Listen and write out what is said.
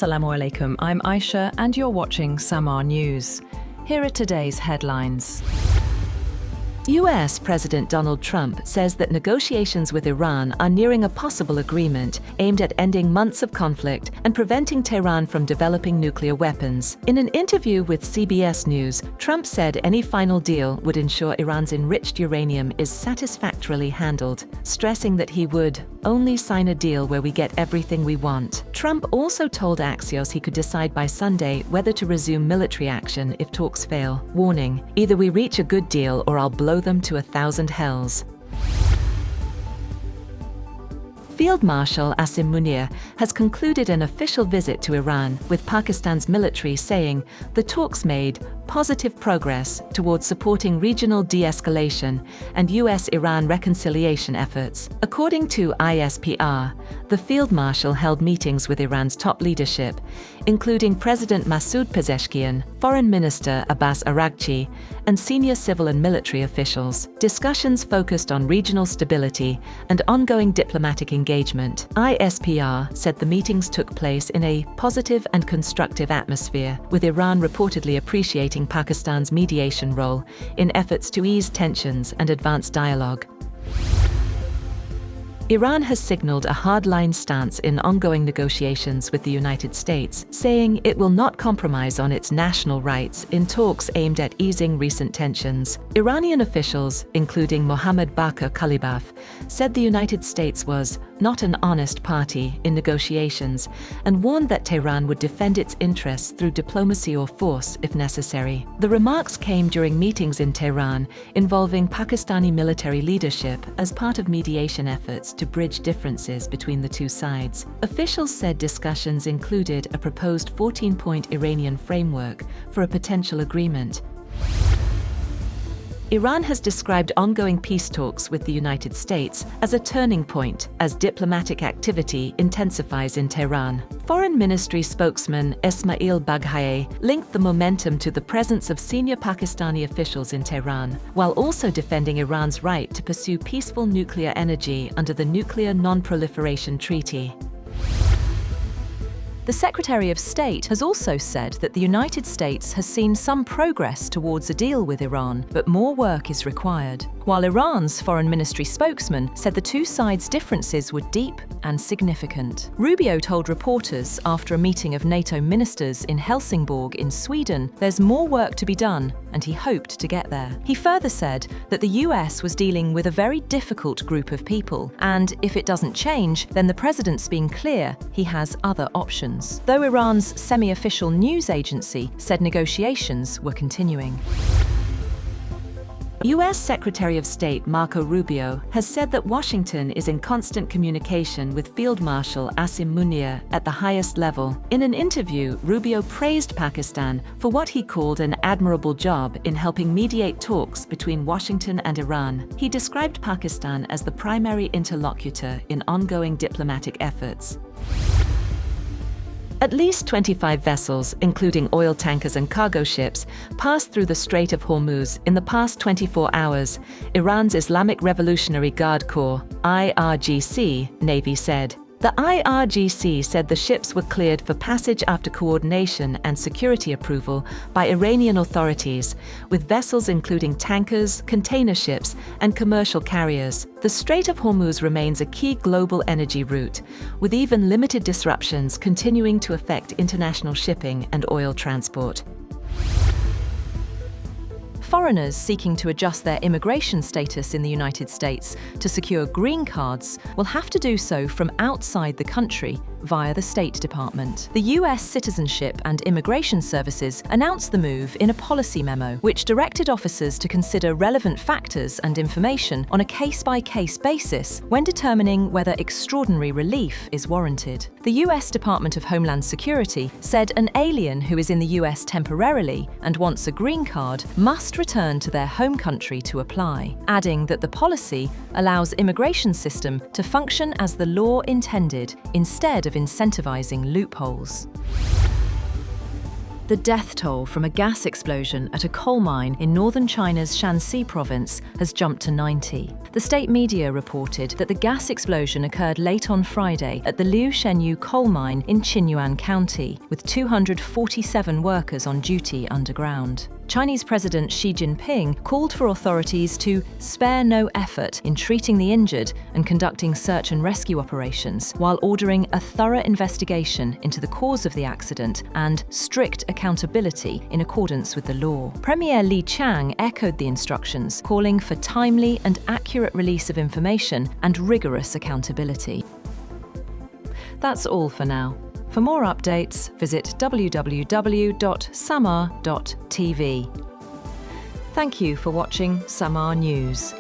Assalamu alaikum, I'm Aisha and you're watching Samaa News. Here are today's headlines. US President Donald Trump says that negotiations with Iran are nearing a possible agreement aimed at ending months of conflict and preventing Tehran from developing nuclear weapons. In an interview with CBS News, Trump said any final deal would ensure Iran's enriched uranium is satisfactorily handled, stressing that he would only sign a deal where we get everything we want. Trump also told Axios he could decide by Sunday whether to resume military action if talks fail, warning, "Either we reach a good deal or I'll blow them to 1,000 hells." Field Marshal Asim Munir has concluded an official visit to Iran, with Pakistan's military saying the talks made positive progress towards supporting regional de-escalation and US-Iran reconciliation efforts. According to ISPR, the Field Marshal held meetings with Iran's top leadership, including President Masoud Pezeshkian, Foreign Minister Abbas Araghchi, and senior civil and military officials. Discussions focused on regional stability and ongoing diplomatic engagement. ISPR said the meetings took place in a positive and constructive atmosphere, with Iran reportedly appreciating Pakistan's mediation role in efforts to ease tensions and advance dialogue. Iran has signaled a hardline stance in ongoing negotiations with the United States, saying it will not compromise on its national rights in talks aimed at easing recent tensions. Iranian officials, including Mohammad Bakr Kalibaf, said the United States was not an honest party in negotiations and warned that Tehran would defend its interests through diplomacy or force if necessary. The remarks came during meetings in Tehran involving Pakistani military leadership as part of mediation efforts to bridge differences between the two sides. Officials said discussions included a proposed 14-point Iranian framework for a potential agreement. Iran has described ongoing peace talks with the United States as a turning point as diplomatic activity intensifies in Tehran. Foreign Ministry spokesman Esmaeil Baghaei linked the momentum to the presence of senior Pakistani officials in Tehran, while also defending Iran's right to pursue peaceful nuclear energy under the Nuclear Non-Proliferation Treaty. The Secretary of State has also said that the United States has seen some progress towards a deal with Iran, but more work is required. While Iran's Foreign Ministry spokesman said the two sides' differences were deep and significant. Rubio told reporters after a meeting of NATO ministers in Helsingborg in Sweden there's more work to be done, and he hoped to get there. He further said that the US was dealing with a very difficult group of people, and if it doesn't change, then the president's been clear he has other options. Though Iran's semi-official news agency said negotiations were continuing. U.S. Secretary of State Marco Rubio has said that Washington is in constant communication with Field Marshal Asim Munir at the highest level. In an interview, Rubio praised Pakistan for what he called an admirable job in helping mediate talks between Washington and Iran. He described Pakistan as the primary interlocutor in ongoing diplomatic efforts. At least 25 vessels, including oil tankers and cargo ships, passed through the Strait of Hormuz in the past 24 hours, Iran's Islamic Revolutionary Guard Corps, IRGC, Navy said. The IRGC said the ships were cleared for passage after coordination and security approval by Iranian authorities, with vessels including tankers, container ships, and commercial carriers. The Strait of Hormuz remains a key global energy route, with even limited disruptions continuing to affect international shipping and oil transport. Foreigners seeking to adjust their immigration status in the United States to secure green cards will have to do so from outside the country via the State Department. The US Citizenship and Immigration Services announced the move in a policy memo, which directed officers to consider relevant factors and information on a case-by-case basis when determining whether extraordinary relief is warranted. The US Department of Homeland Security said an alien who is in the US temporarily and wants a green card must return to their home country to apply, adding that the policy allows immigration system to function as the law intended instead of incentivizing loopholes. The death toll from a gas explosion at a coal mine in northern China's Shanxi province has jumped to 90. The state media reported that the gas explosion occurred late on Friday at the Liu Shenyu coal mine in Qinyuan County, with 247 workers on duty underground. Chinese President Xi Jinping called for authorities to spare no effort in treating the injured and conducting search and rescue operations, while ordering a thorough investigation into the cause of the accident and strict accountability in accordance with the law. Premier Li Qiang echoed the instructions, calling for timely and accurate release of information and rigorous accountability. That's all for now. For more updates, visit www.samaa.tv. Thank you for watching Samaa News.